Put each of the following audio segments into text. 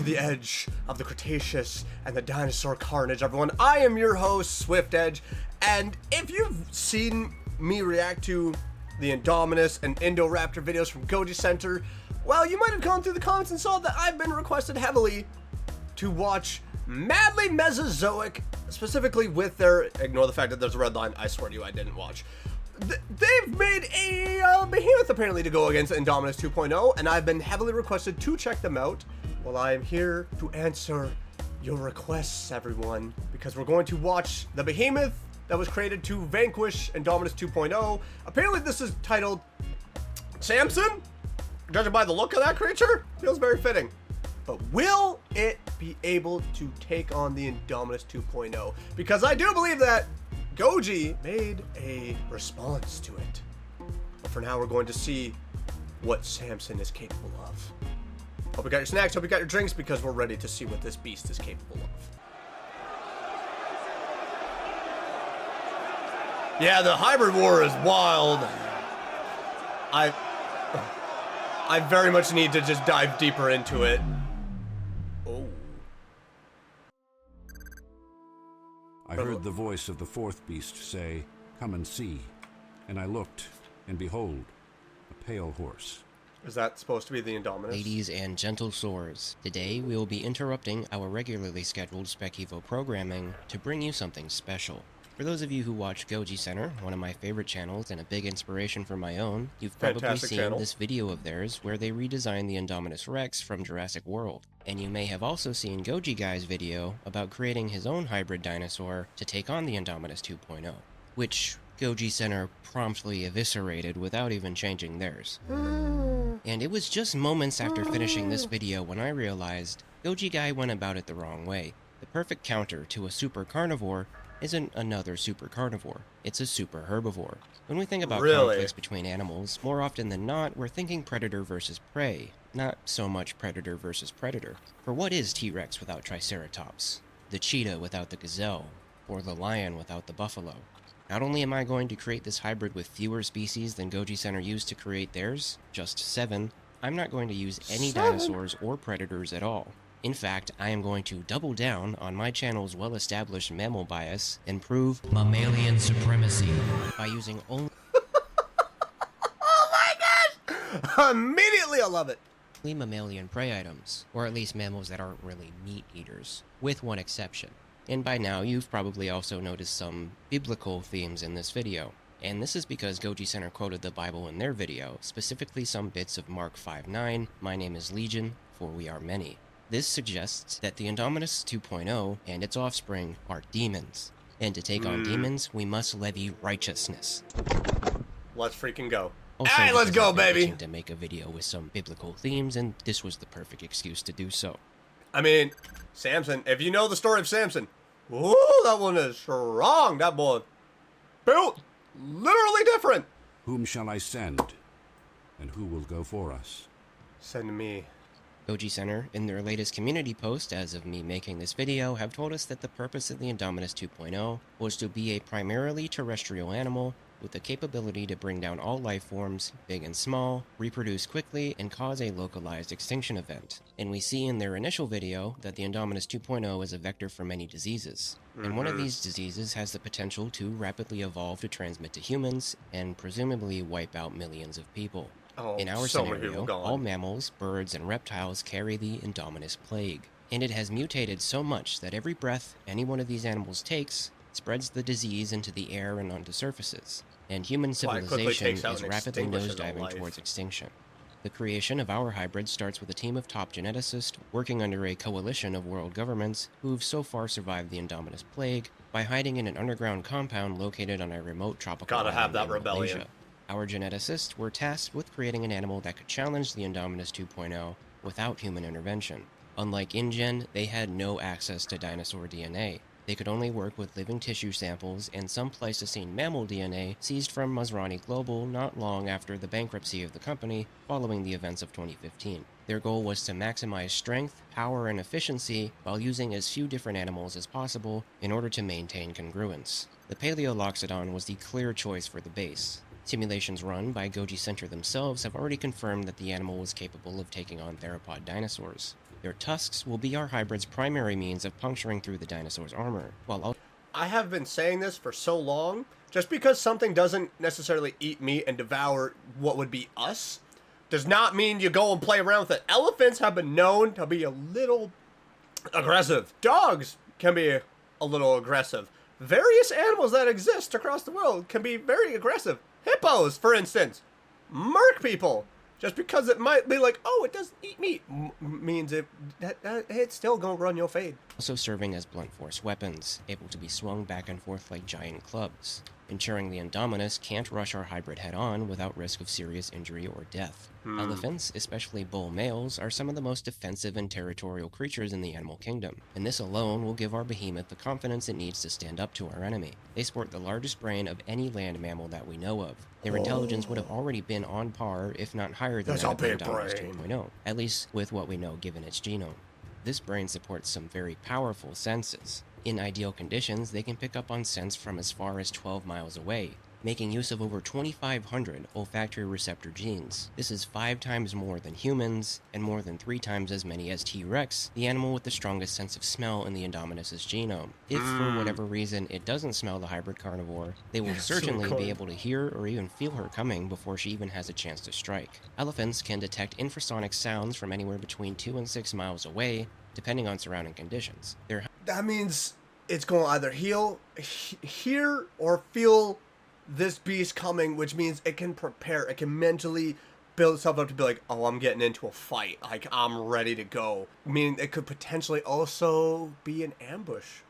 to the edge of the Cretaceous and the dinosaur carnage, everyone. I am your host, Swift Edge, and if you've seen me react to the Indominus and Indoraptor videos from Goji Center, well, you might have gone through the comments and saw that I've been requested heavily to watch Madly Mesozoic, specifically with their, ignore the fact that there's a red line, I swear to you I didn't watch. They've made a behemoth apparently to go against Indominus 2.0, and I've been heavily requested to check them out. Well, I am here to answer your requests, everyone, because we're going to watch the behemoth that was created to vanquish Indominus 2.0. Apparently this is titled Samson. Judging by the look of that creature, feels very fitting. But will it be able to take on the Indominus 2.0? Because I do believe that Goji made a response to it. But for now, we're going to see what Samson is capable of. Hope you got your snacks, hope you got your drinks, because we're ready to see what this beast is capable of. Yeah, the hybrid war is wild. I very much need to just dive deeper into it. Oh. I heard the voice of the fourth beast say, "Come and see." And I looked, and behold, a pale horse. Is that supposed to be the Indominus? Ladies and gentle soars, today we will be interrupting our regularly scheduled Spec Evo programming to bring you something special. For those of you who watch Goji Center, one of my favorite channels and a big inspiration for my own, you've probably Fantastic seen channel. this video of theirs where they redesigned the Indominus Rex from Jurassic World. And you may have also seen Goji Guy's video about creating his own hybrid dinosaur to take on the Indominus 2.0, which Goji Center promptly eviscerated without even changing theirs. And it was just moments after finishing this video when I realized Goji Guy went about it the wrong way. The perfect counter to a super carnivore isn't another super carnivore, it's a super herbivore. When we think about conflicts between animals, more often than not, we're thinking predator versus prey, not so much predator versus predator. For what is T-Rex without Triceratops? The cheetah without the gazelle? Or the lion without the buffalo? Not only am I going to create this hybrid with fewer species than Goji Center used to create theirs, just 7, I'm not going to use any dinosaurs or predators at all. In fact, I am going to double down on my channel's well-established mammal bias and prove mammalian supremacy by using only Oh my gosh! Immediately I love it. mammalian prey items, or at least mammals that aren't really meat eaters, with one exception. And by now, you've probably also noticed some biblical themes in this video. And this is because Goji Center quoted the Bible in their video, specifically some bits of Mark 5:9, "My name is Legion, for we are many." This suggests that the Indominus 2.0 and its offspring are demons. And to take on demons, we must levy righteousness. Let's freaking go. Also, Hey, let's because go, I've been baby! itching to make a video with some biblical themes, and this was the perfect excuse to do so. I mean, Samson, if you know the story of Samson, ooh, that one is strong. That boy built literally different. Whom shall I send? And who will go for us? Send me. Goji Center, in their latest community post as of me making this video, have told us that the purpose of the Indominus 2.0 was to be a primarily terrestrial animal with the capability to bring down all life forms, big and small, reproduce quickly, and cause a localized extinction event. And we see in their initial video that the Indominus 2.0 is a vector for many diseases. And one of these diseases has the potential to rapidly evolve to transmit to humans, and presumably wipe out millions of people. Oh, In our so many scenario, people gone. all mammals, birds, and reptiles carry the Indominus plague, and it has mutated so much that every breath any one of these animals takes spreads the disease into the air and onto surfaces, and human why it quickly civilization takes out is and rapidly extinguishes all nosediving life. towards extinction. The creation of our hybrid starts with a team of top geneticists working under a coalition of world governments who've so far survived the Indominus plague by hiding in an underground compound located on a remote tropical Gotta have island that in rebellion. Malaysia. Our geneticists were tasked with creating an animal that could challenge the Indominus 2.0 without human intervention. Unlike InGen, they had no access to dinosaur DNA. They could only work with living tissue samples and some Pleistocene mammal DNA seized from Masrani Global not long after the bankruptcy of the company following the events of 2015. Their goal was to maximize strength, power, and efficiency while using as few different animals as possible in order to maintain congruence. The Paleoloxodon was the clear choice for the base. Simulations run by Goji Center themselves have already confirmed that the animal was capable of taking on theropod dinosaurs. Their tusks will be our hybrid's primary means of puncturing through the dinosaur's armor, while I have been saying this for so long. Just because something doesn't necessarily eat meat and devour what would be us, does not mean you go and play around with it. Elephants have been known to be a little aggressive. Dogs can be a little aggressive. Various animals that exist across the world can be very aggressive. Hippos, for instance, murk people. Just because it might be like, oh, it doesn't eat meat, means it's still gonna run your fade. also serving as blunt force weapons, able to be swung back and forth like giant clubs, ensuring the Indominus can't rush our hybrid head-on without risk of serious injury or death. Elephants, especially bull males, are some of the most defensive and territorial creatures in the animal kingdom, and this alone will give our behemoth the confidence it needs to stand up to our enemy. They sport the largest brain of any land mammal that we know of. Their intelligence would have already been on par, if not higher than that of the Indominus 2.0, at least with what we know given its genome. This brain supports some very powerful senses. In ideal conditions, they can pick up on scents from as far as 12 miles away, making use of over 2,500 olfactory receptor genes. This is 5 times more than humans, and more than 3 times as many as T-Rex, the animal with the strongest sense of smell in the Indominus' genome. If for whatever reason it doesn't smell the hybrid carnivore, they will certainly be able to hear or even feel her coming before she even has a chance to strike. Elephants can detect infrasonic sounds from anywhere between 2 and 6 miles away, depending on surrounding conditions. That means it's going to either hear or feel this beast coming, which means it can prepare. It can mentally build itself up to be like, oh, I'm getting into a fight. Like, I'm ready to go. Meaning it could potentially also be an ambush.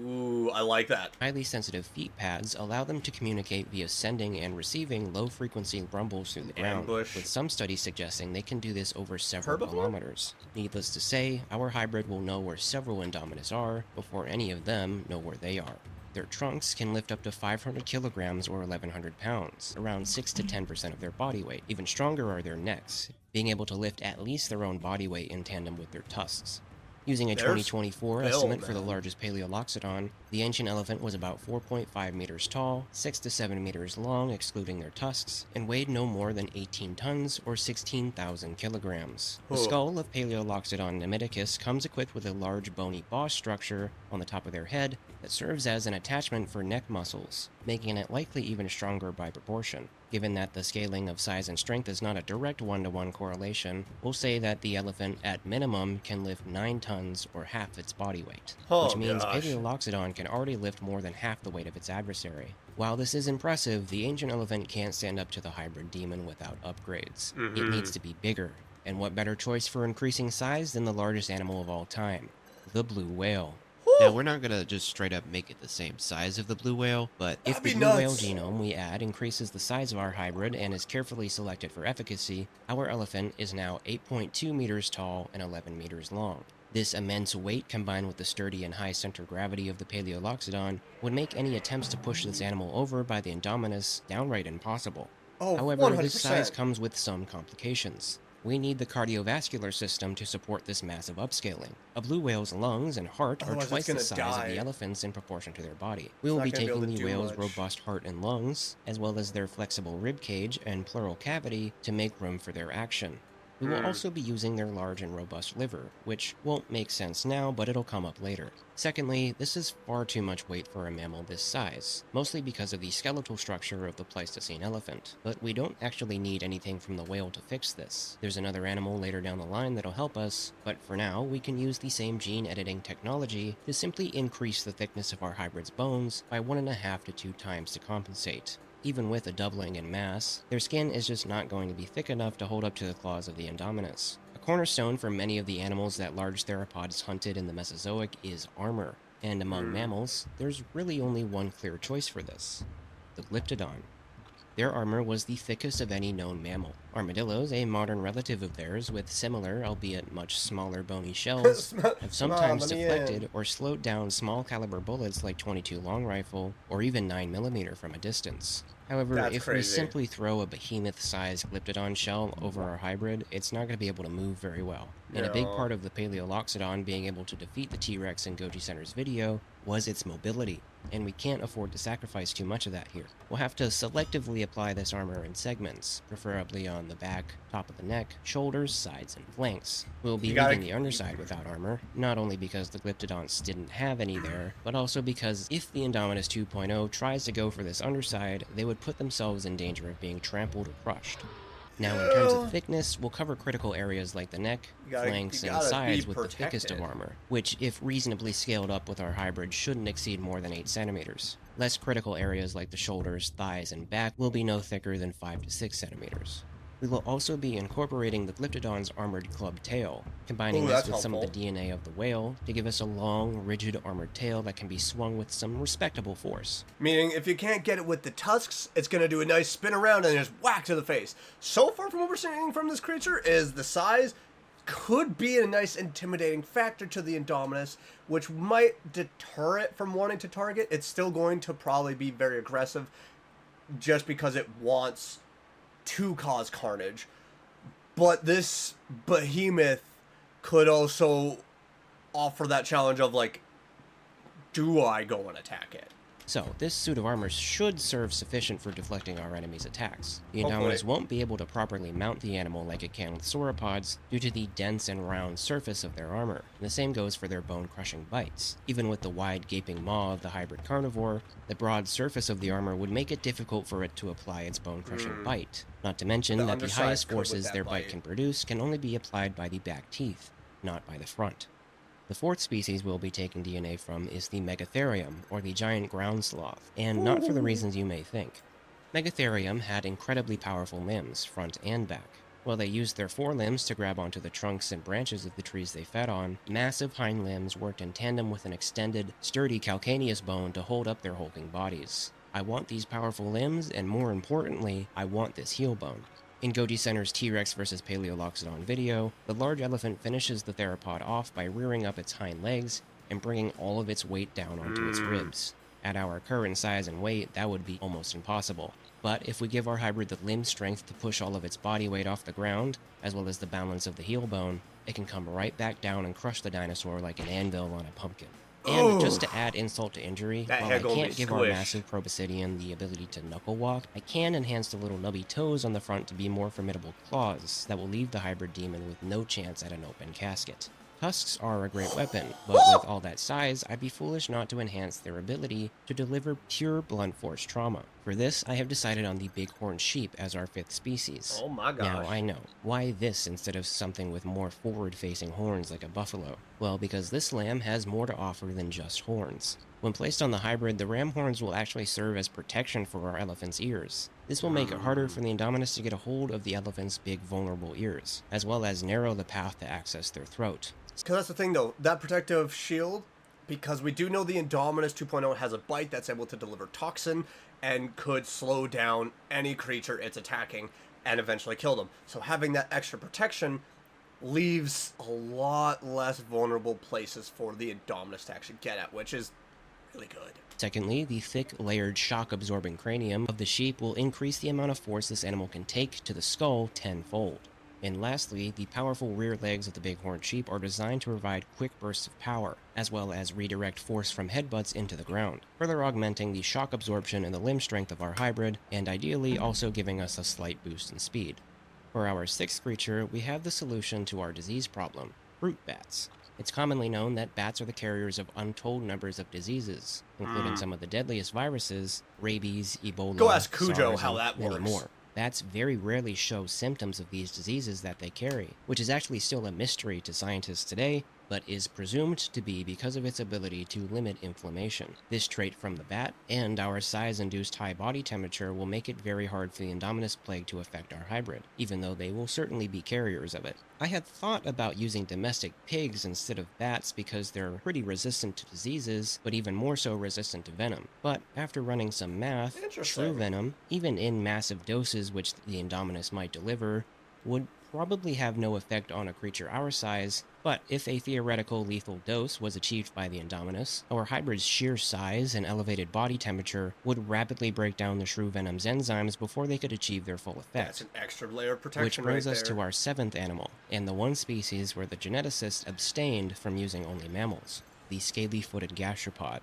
Ooh, I like that. Highly sensitive feet pads allow them to communicate via sending and receiving low-frequency rumbles through the ground, with some studies suggesting they can do this over several kilometers. Needless to say, our hybrid will know where several Indominus are before any of them know where they are. Their trunks can lift up to 500 kilograms or 1,100 pounds, around 6 to 10% of their body weight. Even stronger are their necks, being able to lift at least their own body weight in tandem with their tusks. Using a 2024 estimate for the largest Paleoloxodon, the ancient elephant was about 4.5 meters tall, 6 to 7 meters long excluding their tusks, and weighed no more than 18 tons or 16,000 kilograms. The skull of Paleoloxodon nemidicus comes equipped with a large bony boss structure on the top of their head that serves as an attachment for neck muscles, making it likely even stronger by proportion. Given that the scaling of size and strength is not a direct one-to-one correlation, we'll say that the elephant, at minimum, can lift 9 tons or half its body weight, which means Paleoloxodon can already lift more than half the weight of its adversary. While this is impressive, the ancient elephant can't stand up to the hybrid demon without upgrades. It needs to be bigger, and what better choice for increasing size than the largest animal of all time, the blue whale. Now, we're not going to just straight up make it the same size of the blue whale, but if the blue whale genome we add increases the size of our hybrid and is carefully selected for efficacy, our elephant is now 8.2 meters tall and 11 meters long. This immense weight, combined with the sturdy and high center gravity of the Paleoloxodon, would make any attempts to push this animal over by the Indominus downright impossible. However, 100%. this size comes with some complications. We need the cardiovascular system to support this massive upscaling. A blue whale's lungs and heart are twice the size of the elephant's in proportion to their body. We will be taking the whale's robust heart and lungs, as well as their flexible rib cage and pleural cavity, to make room for their action. We will also be using their large and robust liver, which won't make sense now, but it'll come up later. Secondly, this is far too much weight for a mammal this size, mostly because of the skeletal structure of the Pleistocene elephant. But we don't actually need anything from the whale to fix this. There's another animal later down the line that'll help us, but for now, we can use the same gene editing technology to simply increase the thickness of our hybrid's bones by 1.5 to 2 times to compensate. Even with a doubling in mass, their skin is just not going to be thick enough to hold up to the claws of the Indominus. A cornerstone for many of the animals that large theropods hunted in the Mesozoic is armor, and among mammals, there's really only one clear choice for this: the Glyptodon. Their armor was the thickest of any known mammal. Armadillos, a modern relative of theirs with similar, albeit much smaller bony shells, have sometimes deflected or slowed down small caliber bullets like .22 long rifle or even 9mm from a distance. However, if we simply throw a behemoth-sized Glyptodon shell over our hybrid, it's not going to be able to move very well. And a big part of the Paleoloxodon being able to defeat the T-Rex in Goji Center's video was its mobility. and we can't afford to sacrifice too much of that here. We'll have to selectively apply this armor in segments, preferably on the back, top of the neck, shoulders, sides, and flanks. We'll be leaving the underside without armor, not only because the Glyptodonts didn't have any there, but also because if the Indominus 2.0 tries to go for this underside, they would put themselves in danger of being trampled or crushed. Now, in terms of thickness, we'll cover critical areas like the neck, flanks, and sides with the thickest of armor, which, if reasonably scaled up with our hybrid, shouldn't exceed more than 8 centimeters. Less critical areas like the shoulders, thighs, and back will be no thicker than 5 to 6 centimeters. We will also be incorporating the Glyptodon's armored club tail, combining this with some of the DNA of the whale to give us a long, rigid armored tail that can be swung with some respectable force. Meaning, if you can't get it with the tusks, it's going to do a nice spin around and just whack to the face. So far from what we're seeing from this creature is the size could be a nice intimidating factor to the Indominus, which might deter it from wanting to target. It's still going to probably be very aggressive just because it wants to cause carnage, but this behemoth could also offer that challenge of, like, do I go and attack it? So, this suit of armor should serve sufficient for deflecting our enemy's attacks. The Indominus won't be able to properly mount the animal like it can with sauropods due to the dense and round surface of their armor. And the same goes for their bone-crushing bites. Even with the wide gaping maw of the hybrid carnivore, the broad surface of the armor would make it difficult for it to apply its bone-crushing bite. Not to mention that the highest forces their bite can produce can only be applied by the back teeth, not by the front. The fourth species we'll be taking DNA from is the Megatherium, or the giant ground sloth, and not for the reasons you may think. Megatherium had incredibly powerful limbs, front and back. While they used their forelimbs to grab onto the trunks and branches of the trees they fed on, massive hind limbs worked in tandem with an extended, sturdy calcaneus bone to hold up their hulking bodies. I want these powerful limbs, and more importantly, I want this heel bone. In Goji Center's T-Rex vs. Paleoloxodon video, the large elephant finishes the theropod off by rearing up its hind legs and bringing all of its weight down onto its ribs. At our current size and weight, that would be almost impossible. But if we give our hybrid the limb strength to push all of its body weight off the ground, as well as the balance of the heel bone, it can come right back down and crush the dinosaur like an anvil on a pumpkin. And just to add insult to injury, while I can't give our massive proboscidean the ability to knuckle walk, I can enhance the little nubby toes on the front to be more formidable claws that will leave the hybrid demon with no chance at an open casket. Tusks are a great weapon, but with all that size, I'd be foolish not to enhance their ability to deliver pure blunt force trauma. For this, I have decided on the bighorn sheep as our fifth species. Oh my gosh. Now, I know. Why this instead of something with more forward-facing horns like a buffalo? Well, because this lamb has more to offer than just horns. When placed on the hybrid, the ram horns will actually serve as protection for our elephant's ears. This will make it harder for the Indominus to get a hold of the elephant's big vulnerable ears, as well as narrow the path to access their throat. Because that's the thing, though, that protective shield, because we do know the Indominus 2.0 has a bite that's able to deliver toxin and could slow down any creature it's attacking and eventually kill them. So having that extra protection leaves a lot less vulnerable places for the Indominus to actually get at, which is really good. Secondly, the thick, layered, shock-absorbing cranium of the sheep will increase the amount of force this animal can take to the skull tenfold. And lastly, the powerful rear legs of the bighorn sheep are designed to provide quick bursts of power, as well as redirect force from headbutts into the ground, further augmenting the shock absorption and the limb strength of our hybrid, and ideally also giving us a slight boost in speed. For our sixth creature, we have the solution to our disease problem: fruit bats. It's commonly known that bats are the carriers of untold numbers of diseases, including some of the deadliest viruses, rabies, Ebola, Go ask Cujo SARS, how and that many works. more. Bats very rarely show symptoms of these diseases that they carry, which is actually still a mystery to scientists today, but is presumed to be because of its ability to limit inflammation. This trait from the bat, and our size-induced high body temperature, will make it very hard for the Indominus plague to affect our hybrid, even though they will certainly be carriers of it. I had thought about using domestic pigs instead of bats because they're pretty resistant to diseases, but even more so resistant to venom. But after running some math, true venom, even in massive doses which the Indominus might deliver, would probably have no effect on a creature our size, but if a theoretical lethal dose was achieved by the Indominus, our hybrid's sheer size and elevated body temperature would rapidly break down the shrew venom's enzymes before they could achieve their full effect. That's an extra layer of protection. Which brings right us there. to our seventh animal, and the one species where the geneticists abstained from using only mammals: the scaly-footed gastropod.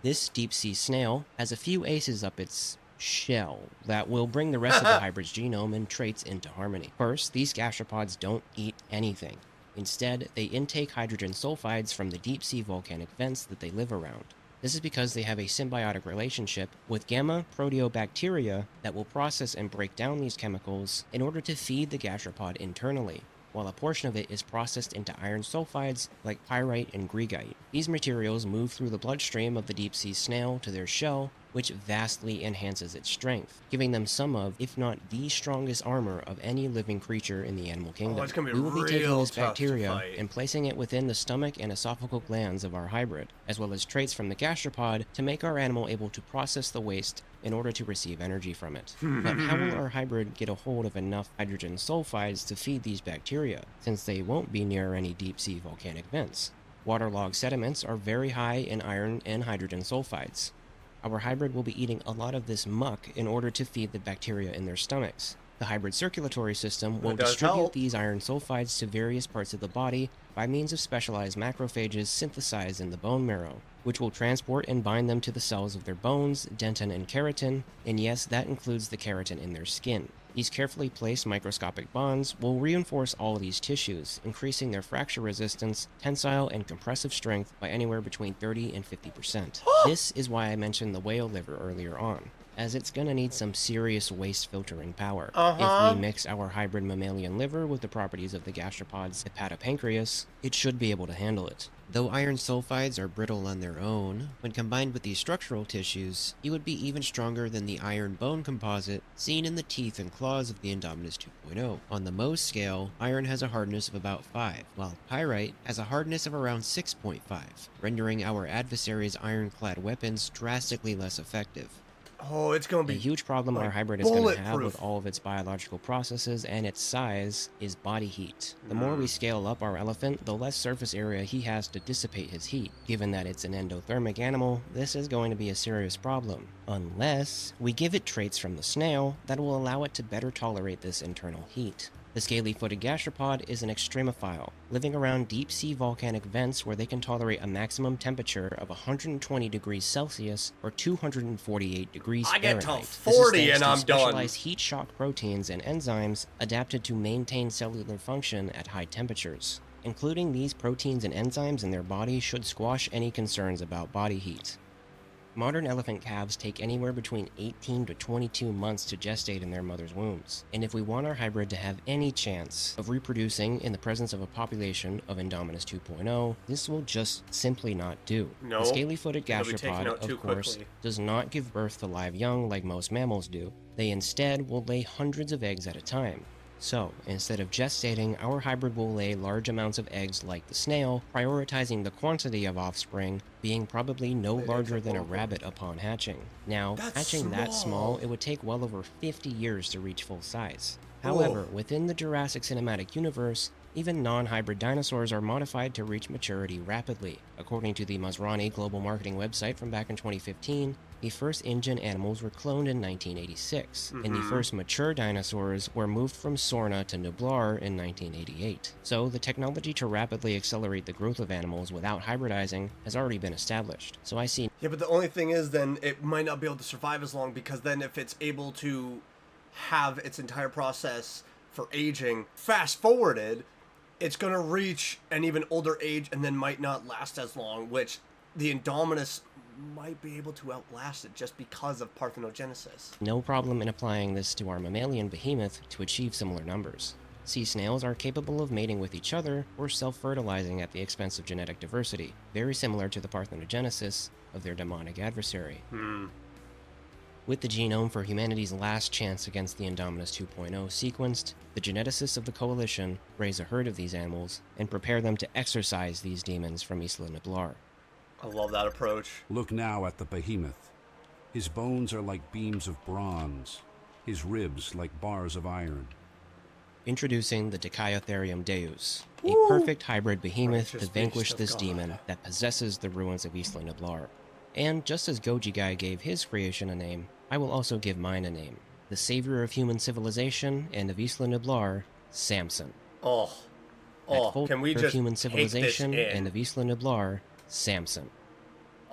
This deep-sea snail has a few aces up its shell that will bring the rest of the hybrid's genome and traits into harmony. First, these gastropods don't eat anything. Instead, they intake hydrogen sulfides from the deep-sea volcanic vents that they live around. This is because they have a symbiotic relationship with gamma proteobacteria that will process and break down these chemicals in order to feed the gastropod internally, while a portion of it is processed into iron sulfides like pyrite and greigite. These materials move through the bloodstream of the deep-sea snail to their shell, which vastly enhances its strength, giving them some of, if not the strongest armor of any living creature in the animal kingdom. It's gonna be We will be taking real this tough to bacteria fight. and placing it within the stomach and esophageal glands of our hybrid, as well as traits from the gastropod to make our animal able to process the waste in order to receive energy from it. But how will our hybrid get a hold of enough hydrogen sulfides to feed these bacteria, since they won't be near any deep-sea volcanic vents? Waterlogged sediments are very high in iron and hydrogen sulfides. Our hybrid will be eating a lot of this muck in order to feed the bacteria in their stomachs. The hybrid circulatory system will does distribute help. these iron sulfides to various parts of the body by means of specialized macrophages synthesized in the bone marrow, which will transport and bind them to the cells of their bones, dentin, and keratin, and yes, that includes the keratin in their skin. These carefully placed microscopic bonds will reinforce all of these tissues, increasing their fracture resistance, tensile, and compressive strength by anywhere between 30 and 50%. This is why I mentioned the whale liver earlier on, as it's gonna need some serious waste filtering power. If we mix our hybrid mammalian liver with the properties of the gastropod's hepatopancreas, it should be able to handle it. Though iron sulfides are brittle on their own, when combined with these structural tissues, it would be even stronger than the iron bone composite seen in the teeth and claws of the INDOMINUS 2.0. On the Mohs scale, iron has a hardness of about 5, while pyrite has a hardness of around 6.5, rendering our adversary's ironclad weapons drastically less effective. Oh, it's gonna A be huge problem like our hybrid is going to have bulletproof. with all of its biological processes and its size is body heat. The more we scale up our elephant, the less surface area he has to dissipate his heat. Given that it's an endothermic animal, this is going to be a serious problem, unless we give it traits from the snail that will allow it to better tolerate this internal heat. The scaly-footed gastropod is an extremophile, living around deep-sea volcanic vents where they can tolerate a maximum temperature of 120 degrees Celsius or 248 degrees I get to Fahrenheit. 40 this is and thanks I'm to done. specialized heat shock proteins and enzymes adapted to maintain cellular function at high temperatures. Including these proteins and enzymes in their body should squash any concerns about body heat. Modern elephant calves take anywhere between 18 to 22 months to gestate in their mother's wombs, and if we want our hybrid to have any chance of reproducing in the presence of a population of INDOMINUS 2.0, this will just simply not do. No, The scaly-footed it'll be taken gastropod, out too of course, quickly. does not give birth to live young like most mammals do. They instead will lay hundreds of eggs at a time. So, instead of gestating, our hybrid will lay large amounts of eggs like the snail, prioritizing the quantity of offspring, being probably no larger than a rabbit upon hatching. Now, That's hatching that small. small, it would take well over 50 years to reach full size. However, within the Jurassic Cinematic Universe, even non-hybrid dinosaurs are modified to reach maturity rapidly. According to the Masrani global marketing website from back in 2015, the first InGen animals were cloned in 1986, and the first mature dinosaurs were moved from Sorna to Nublar in 1988. So the technology to rapidly accelerate the growth of animals without hybridizing has already been established. So I see Yeah, but the only thing is then it might not be able to survive as long, because then if it's able to have its entire process for aging fast forwarded, it's going to reach an even older age and then might not last as long, which the Indominus might be able to outlast it just because of parthenogenesis. no problem in applying this to our mammalian behemoth to achieve similar numbers. Sea snails are capable of mating with each other or self-fertilizing at the expense of genetic diversity, very similar to the parthenogenesis of their demonic adversary. With the genome for humanity's last chance against the INDOMINUS 2.0 sequenced, the geneticists of the Coalition raise a herd of these animals and prepare them to exorcise these demons from Isla Nublar. I love that approach. Look now at the behemoth. His bones are like beams of bronze, his ribs like bars of iron. Introducing the Diciotherium Deus, a perfect hybrid behemoth Righteous to vanquish beast of this God. demon that possesses the ruins of Isla Nublar. And just as Goji Guy gave his creation a name, I will also give mine a name. The savior of human civilization and of Isla Nublar, Samson. Oh, At full can we of just human take this civilization in? and of Isla Nublar, Samson.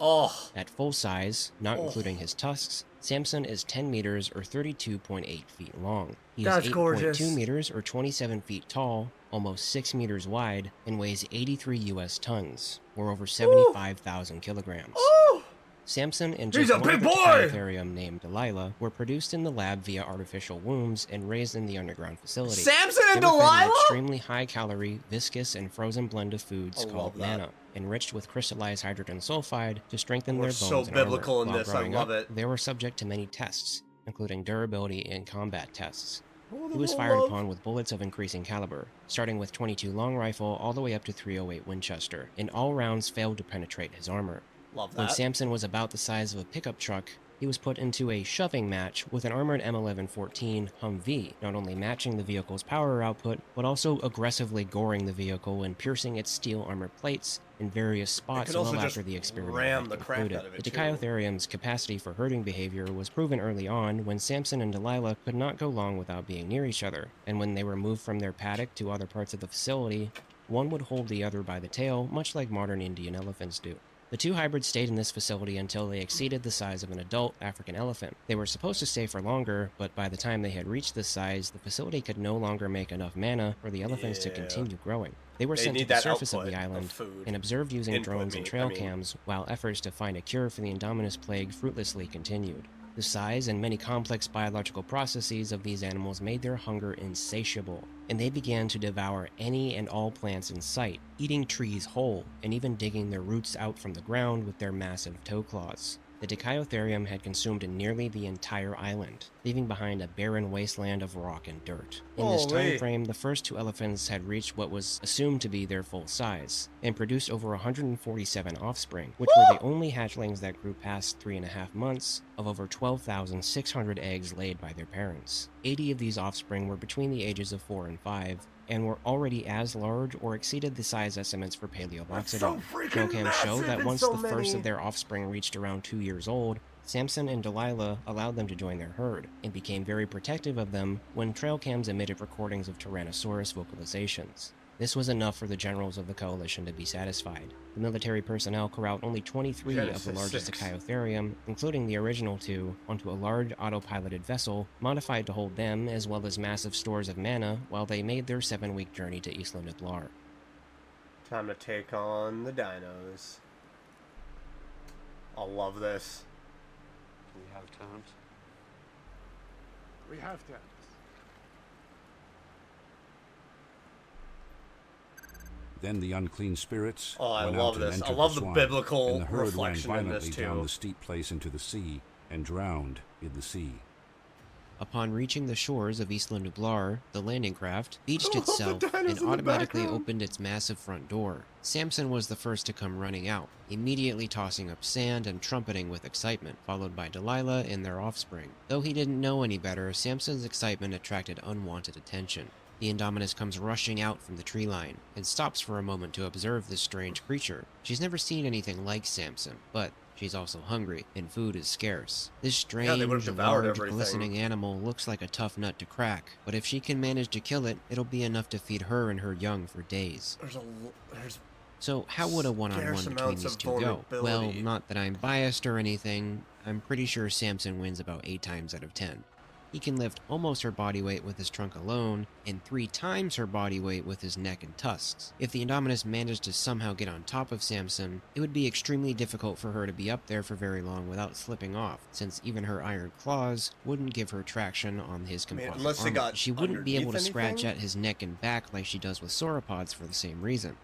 Oh. At full size, not including his tusks, Samson is 10 meters or 32.8 feet long. He is That's 8.2 gorgeous. meters or 27 feet tall, almost 6 meters wide, and weighs 83 US tons, or over 75,000 kilograms. Oh. Samson and He's just a one big other boy! Diciotherium named Delilah were produced in the lab via artificial wombs and raised in the underground facility. Samson and They were fed an Delilah? extremely high-calorie, viscous, and frozen blend of foods I called love that. manna, enriched with crystallized hydrogen sulfide to strengthen We're their bones so and biblical armor. in While this, I growing love up, it. they were subject to many tests, including durability and combat tests. Oh, He was fired upon with bullets of increasing caliber, starting with .22 long rifle all the way up to .308 Winchester, and all rounds failed to penetrate his armor. Love When that. Samson was about the size of a pickup truck, he was put into a shoving match with an armored M1114 Humvee, not only matching the vehicle's power output, but also aggressively goring the vehicle and piercing its steel armor plates in various spots also well just after the experiment ram had the crap concluded. out of it, The too. Diciotherium's capacity for herding behavior was proven early on when Samson and Delilah could not go long without being near each other, and when they were moved from their paddock to other parts of the facility, one would hold the other by the tail, much like modern Indian elephants do. The two hybrids stayed in this facility until they exceeded the size of an adult African elephant. They were supposed to stay for longer, but by the time they had reached this size, the facility could no longer make enough mana for the elephants to continue growing. They were sent to the surface of the island and observed using drones and trail cams, while efforts to find a cure for the Indominus plague fruitlessly continued. The size and many complex biological processes of these animals made their hunger insatiable, and they began to devour any and all plants in sight, eating trees whole, and even digging their roots out from the ground with their massive toe claws. The Diciotherium had consumed nearly the entire island, leaving behind a barren wasteland of rock and dirt. In this time frame, the first two elephants had reached what was assumed to be their full size, and produced over 147 offspring, which were the only hatchlings that grew past 3.5 months of over 12,600 eggs laid by their parents. 80 of these offspring were between the ages of 4 and 5, and were already as large or exceeded the size estimates for Paleoboxidae. Trail cams show that once the first of their offspring reached around 2 years old, Samson and Delilah allowed them to join their herd, and became very protective of them when trail cams emitted recordings of Tyrannosaurus vocalizations. This was enough for the generals of the coalition to be satisfied. The military personnel corralled only 23 of the largest Diciotherium, including the original two, onto a large autopiloted vessel modified to hold them as well as massive stores of mana while they made their 7-week journey to Isla Nublar. Time to take on the dinos. I love this. We have terms. We have terms. Then the unclean spirits Oh, I went love out and this. I entered love the the swine, biblical and the herd ran reflection in this, violently down too. the steep place into the sea and drowned in the sea. Upon reaching the shores of Isla Nublar, the landing craft beached I love the itself dinos and in the automatically background. opened its massive front door. Samson was the first to come running out, immediately tossing up sand and trumpeting with excitement, followed by Delilah and their offspring. Though he didn't know any better, Samson's excitement attracted unwanted attention. The Indominus comes rushing out from the tree line, and stops for a moment to observe this strange creature. She's never seen anything like Samson, but she's also hungry, and food is scarce. This strange, devoured large, everything. glistening animal looks like a tough nut to crack, but if she can manage to kill it, it'll be enough to feed her and her young for days. There's So how would a one-on-one scarce between amounts these of two go? Well, vulnerability. not that I'm biased or anything, I'm pretty sure Samson wins about 8 times out of 10. He can lift almost her body weight with his trunk alone, and 3 times her body weight with his neck and tusks. If the Indominus managed to somehow get on top of Samson, it would be extremely difficult for her to be up there for very long without slipping off, since even her iron claws wouldn't give her traction on his composite unless they armor. got She wouldn't be able to underneath scratch anything? at his neck and back like she does with sauropods for the same reason.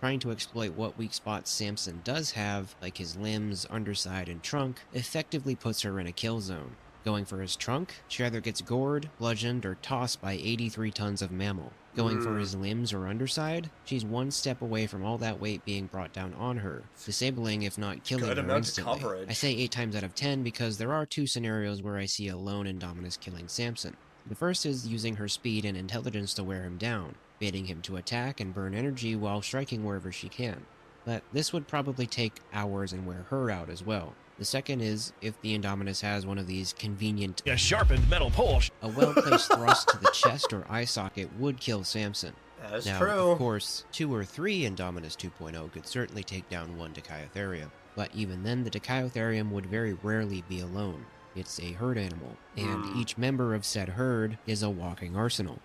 Trying to exploit what weak spots Samson does have, like his limbs, underside, and trunk, effectively puts her in a kill zone. Going for his trunk, she either gets gored, bludgeoned, or tossed by 83 tons of mammal. Going for his limbs or underside, she's one step away from all that weight being brought down on her, disabling if not killing Good her amount of instantly. coverage. I say 8 times out of 10 because there are 2 scenarios where I see a lone Indominus killing Samson. The first is using her speed and intelligence to wear him down, baiting him to attack and burn energy while striking wherever she can. But this would probably take hours and wear her out as well. The second is if the Indominus has one of these convenient, A sharpened metal pole. a well-placed thrust to the chest or eye socket would kill Samson. That's Now, true. of course, 2 or 3 Indominus 2.0 could certainly take down one Diciotherium. But even then, the Diciotherium would very rarely be alone. It's a herd animal, and each member of said herd is a walking arsenal.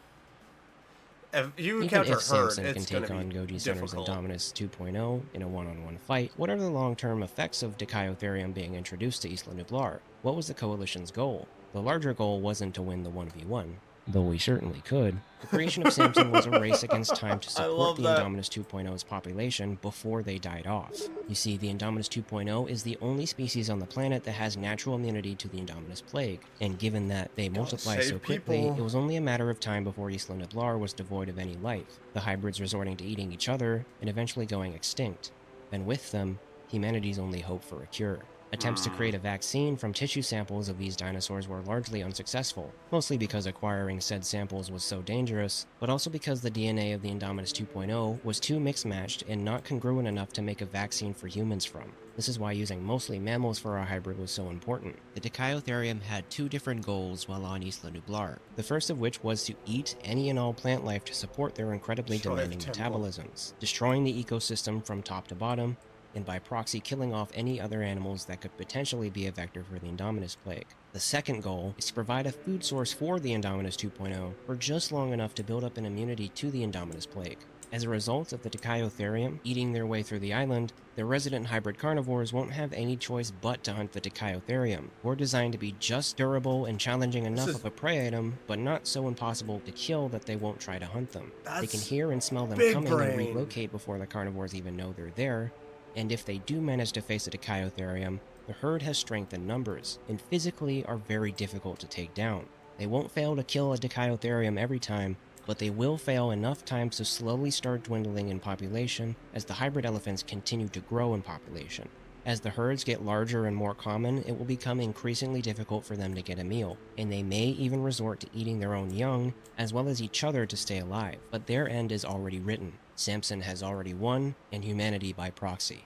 If you Even encounter if herd, Samson can it's take going on to be Goji Center's difficult. Indominus 2.0 in a one-on-one fight, what are the long-term effects of Diciotherium being introduced to Isla Nublar? What was the Coalition's goal? The larger goal wasn't to win the 1v1, though we certainly could. The creation of Samson was a race against time to support the Indominus 2.0's population before they died off. You see, the Indominus 2.0 is the only species on the planet that has natural immunity to the Indominus plague, and given that they multiply so quickly, it was only a matter of time before Isla Nublar was devoid of any life, the hybrids resorting to eating each other and eventually going extinct. And with them, humanity's only hope for a cure. Attempts to create a vaccine from tissue samples of these dinosaurs were largely unsuccessful, mostly because acquiring said samples was so dangerous, but also because the DNA of the Indominus 2.0 was too mixed-matched and not congruent enough to make a vaccine for humans from. This is why using mostly mammals for our hybrid was so important. The Diciotherium had two different goals while on Isla Nublar, the first of which was to eat any and all plant life to support their incredibly demanding metabolisms, destroying the ecosystem from top to bottom, and by proxy killing off any other animals that could potentially be a vector for the Indominus plague. The second goal is to provide a food source for the Indominus 2.0 for just long enough to build up an immunity to the Indominus plague. As a result of the Diciotherium eating their way through the island, the resident hybrid carnivores won't have any choice but to hunt the Diciotherium. We're designed to be just durable and challenging enough of a prey item, but not so impossible to kill that they won't try to hunt them. They can hear and smell them coming and relocate before the carnivores even know they're there, and if they do manage to face a Diciotherium, the herd has strength in numbers, and physically are very difficult to take down. They won't fail to kill a Diciotherium every time, but they will fail enough times to slowly start dwindling in population as the hybrid elephants continue to grow in population. As the herds get larger and more common, it will become increasingly difficult for them to get a meal, and they may even resort to eating their own young, as well as each other to stay alive. But their end is already written. Samson has already won, and humanity by proxy.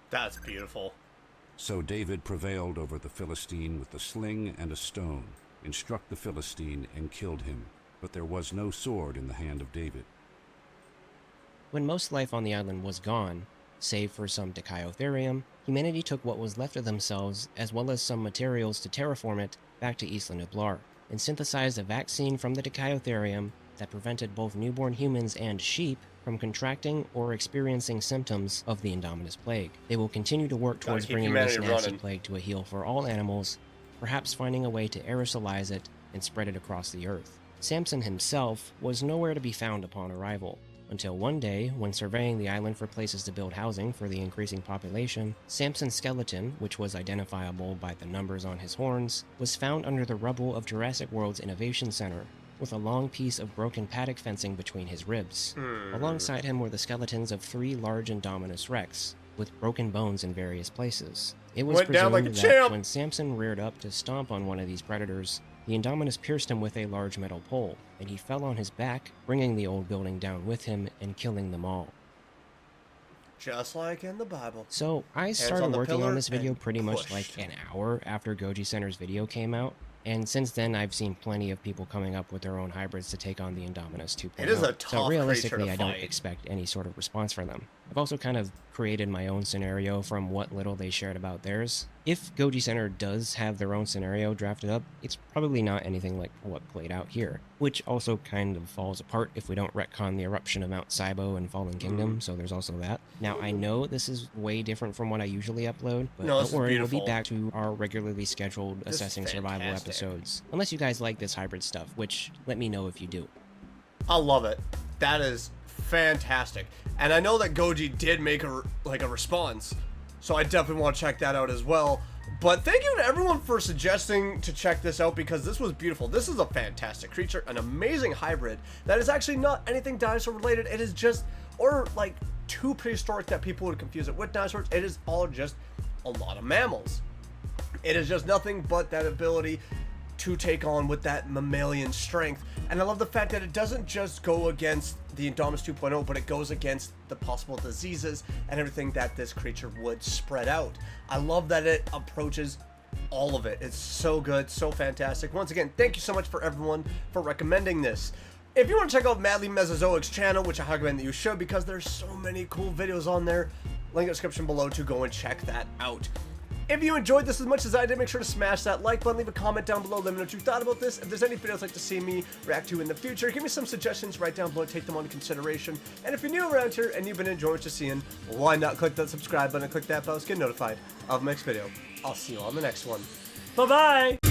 That's beautiful. So David prevailed over the Philistine with a sling and a stone, and struck the Philistine and killed him. But there was no sword in the hand of David. When most life on the island was gone, save for some Diciotherium, humanity took what was left of themselves, as well as some materials to terraform it, back to Isla Nublar, and synthesized a vaccine from the Diciotherium that prevented both newborn humans and sheep from contracting or experiencing symptoms of the Indominus plague. They will continue to work towards bringing this nasty plague to a heel for all animals, perhaps finding a way to aerosolize it and spread it across the earth. Samson himself was nowhere to be found upon arrival, until one day, when surveying the island for places to build housing for the increasing population, Samson's skeleton, which was identifiable by the numbers on his horns, was found under the rubble of Jurassic World's Innovation Center, with a long piece of broken paddock fencing between his ribs. Alongside him were the skeletons of 3 large Indominus Rex, with broken bones in various places. It was presumed that when Samson reared up to stomp on one of these predators, the Indominus pierced him with a large metal pole, and he fell on his back, bringing the old building down with him and killing them all. Just like in the Bible. So, I started working on this video pretty much like an hour after Goji Center's video came out, and since then I've seen plenty of people coming up with their own hybrids to take on the Indominus 2.0. It is a tough so realistically, creature to I don't fight. expect any sort of response from them. I've also kind of created my own scenario from what little they shared about theirs. If Goji Center does have their own scenario drafted up, it's probably not anything like what played out here, which also kind of falls apart if we don't retcon the eruption of Mount Saibo and Fallen Kingdom, so there's also that. Now, I know this is way different from what I usually upload, but don't worry, we'll be back to our regularly scheduled Assessing Survival episodes. Unless you guys like this hybrid stuff, which, let me know if you do. I love it. That is fantastic. And I know that Goji did make a response, so I definitely want to check that out as well. But thank you to everyone for suggesting to check this out, because this was beautiful. This is a fantastic creature, an amazing hybrid that is actually not anything dinosaur related. It is just, or like too prehistoric that people would confuse it with dinosaurs. It is all just a lot of mammals. It is just nothing but that ability to take on with that mammalian strength. And I love the fact that it doesn't just go against the Indominus 2.0, but it goes against the possible diseases and everything that this creature would spread out. I love that it approaches all of it. It's so good, so fantastic. Once again, thank you so much for everyone for recommending this. If you want to check out Madly Mesozoic's channel, which I recommend that you should, because there's so many cool videos on there, Link in the description below to go and check that out. If you enjoyed this as much as I did, make sure to smash that like button, leave a comment down below, let me know what you thought about this. If there's any videos you'd like to see me react to in the future, give me some suggestions right down below, take them into consideration. And if you're new around here and you've been enjoying what you're seeing, why not click that subscribe button and click that bell to get notified of my next video. I'll see you on the next one. Bye-bye!